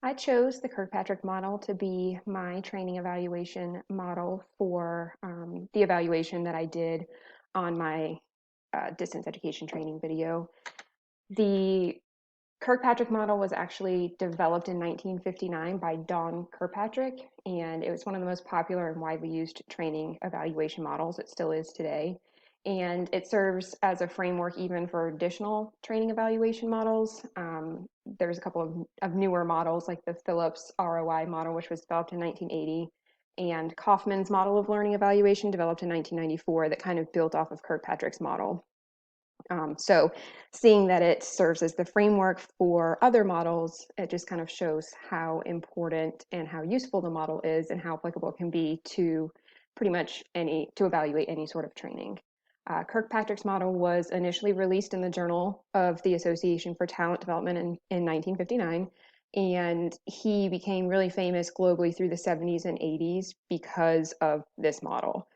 I chose the Kirkpatrick model to be my training evaluation model for the evaluation that I did on my distance education training video. The Kirkpatrick model was actually developed in 1959 by Don Kirkpatrick, and it was one of the most popular and widely used training evaluation models. It still is today. And it serves as a framework even for additional training evaluation models. There's a couple of newer models like the Phillips ROI model, which was developed in 1980, and Kaufman's model of learning evaluation developed in 1994 that kind of built off of Kirkpatrick's model. So seeing that it serves as the framework for other models, it just kind of shows how important and how useful the model is and how applicable it can be to pretty much to evaluate any sort of training. Kirkpatrick's model was initially released in the Journal of the Association for Talent Development in 1959, and he became really famous globally through the 70s and 80s because of this model,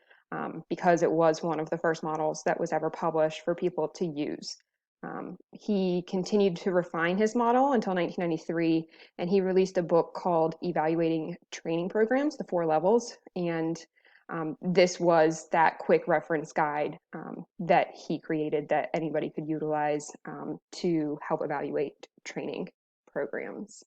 because it was one of the first models that was ever published for people to use. He continued to refine his model until 1993, and he released a book called Evaluating Training Programs, the Four Levels, and this was that quick reference guide that he created that anybody could utilize to help evaluate training programs.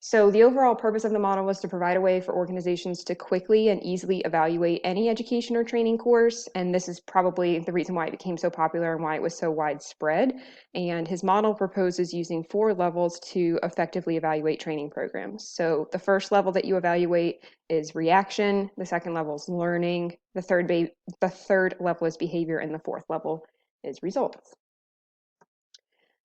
So the overall purpose of the model was to provide a way for organizations to quickly and easily evaluate any education or training course, and this is probably the reason why it became so popular and why it was so widespread. And his model proposes using 4 levels to effectively evaluate training programs. So the first level that you evaluate is reaction, the second level is learning, the third level is behavior, and the fourth level is results.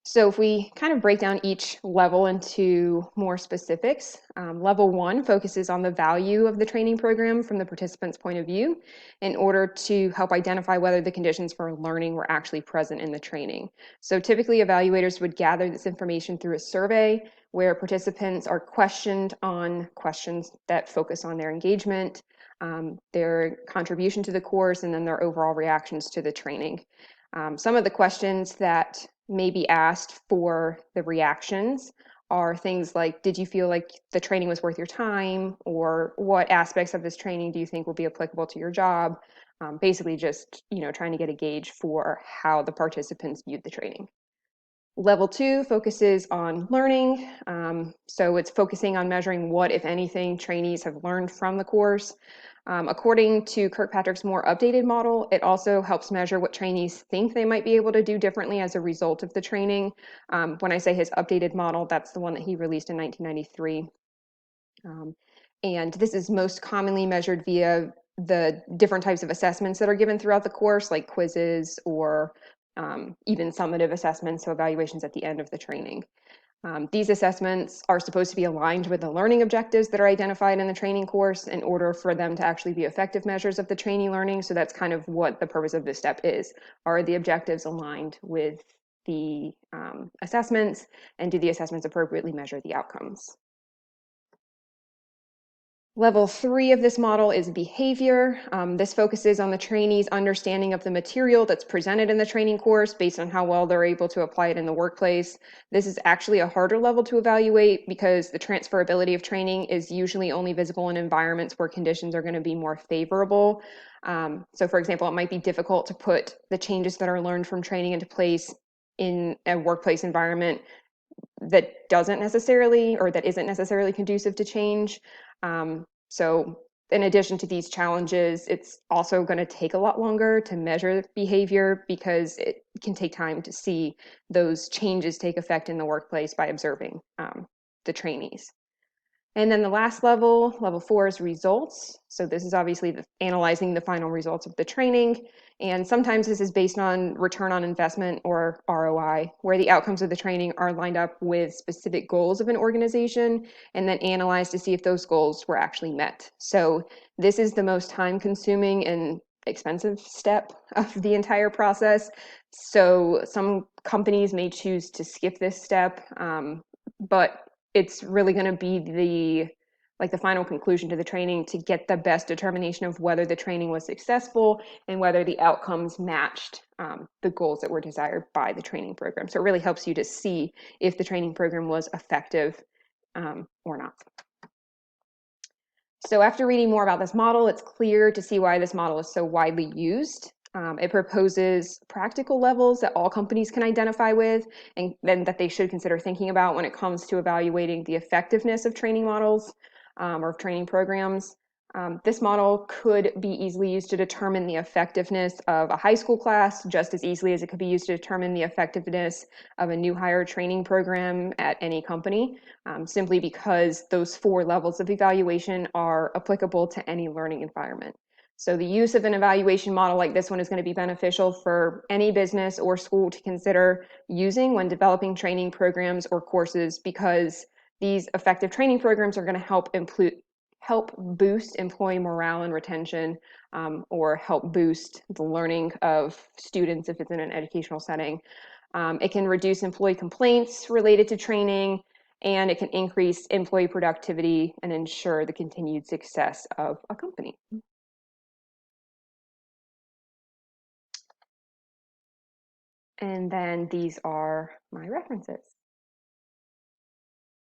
So if we kind of break down each level into more specifics, level 1 focuses on the value of the training program from the participant's point of view in order to help identify whether the conditions for learning were actually present in the training. So typically evaluators would gather this information through a survey where participants are questioned on questions that focus on their engagement, their contribution to the course, and then their overall reactions to the training. Some of the questions that may be asked for the reactions are things like, did you feel like the training was worth your time? Or what aspects of this training do you think will be applicable to your job? Basically just, trying to get a gauge for how the participants viewed the training. Level 2 focuses on learning. So it's focusing on measuring what, if anything, trainees have learned from the course. According to Kirkpatrick's more updated model, it also helps measure what trainees think they might be able to do differently as a result of the training. When I say his updated model, that's the one that he released in 1993. And this is most commonly measured via the different types of assessments that are given throughout the course, like quizzes or even summative assessments, so evaluations at the end of the training. These assessments are supposed to be aligned with the learning objectives that are identified in the training course in order for them to actually be effective measures of the trainee learning. So that's kind of what the purpose of this step is. Are the objectives aligned with the assessments, and do the assessments appropriately measure the outcomes? Level 3 of this model is behavior. This focuses on the trainee's understanding of the material that's presented in the training course based on how well they're able to apply it in the workplace. This is actually a harder level to evaluate because the transferability of training is usually only visible in environments where conditions are going to be more favorable. So for example, it might be difficult to put the changes that are learned from training into place in a workplace environment that isn't necessarily conducive to change. So in addition to these challenges, it's also going to take a lot longer to measure behavior because it can take time to see those changes take effect in the workplace by observing the trainees. And then the last level, level 4, is results. So this is obviously analyzing the final results of the training. And sometimes this is based on return on investment, or ROI, where the outcomes of the training are lined up with specific goals of an organization and then analyzed to see if those goals were actually met. So this is the most time-consuming and expensive step of the entire process. So some companies may choose to skip this step, but it's really going to be like the final conclusion to the training to get the best determination of whether the training was successful and whether the outcomes matched the goals that were desired by the training program. So it really helps you to see if the training program was effective or not. So after reading more about this model, it's clear to see why this model is so widely used. It proposes practical levels that all companies can identify with and then that they should consider thinking about when it comes to evaluating the effectiveness of training models or training programs. This model could be easily used to determine the effectiveness of a high school class just as easily as it could be used to determine the effectiveness of a new hire training program at any company, simply because those 4 levels of evaluation are applicable to any learning environment. So the use of an evaluation model like this one is going to be beneficial for any business or school to consider using when developing training programs or courses, because these effective training programs are going to help boost employee morale and retention, or help boost the learning of students if it's in an educational setting. It can reduce employee complaints related to training, and it can increase employee productivity and ensure the continued success of a company. And then these are my references.